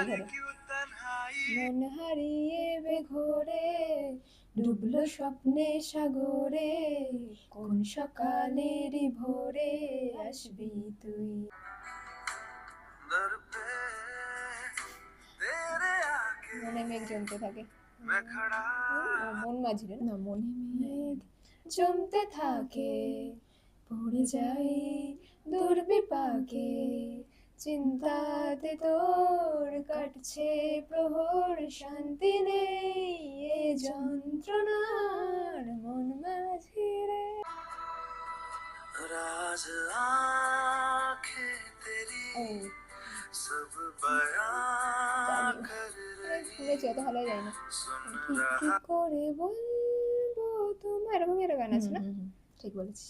ধরো। মন হারিয়ে বেঘোরে ডুবলো স্বপ্নে সাগরে, কোন সকালেরই ভোরে আসবি তুই। মনে মেঘ জমতে থাকে। মন মাঝিরে না, মনে মেঘ জমতে থাকে, পড়ে যাই দূর বিপাকে, চিন্তাতে তোর কাটছে প্রহর, শান্তি নেই এ যন্ত্রণার মন মাঝিরে। রাজ আঁখে তেরি সব বয়ান কর রহি, শুনেছি, অত ভালো যায় না। কি করে বলবো তোমার, এরকম একটা গান আছে না? ঠিক বলেছিস।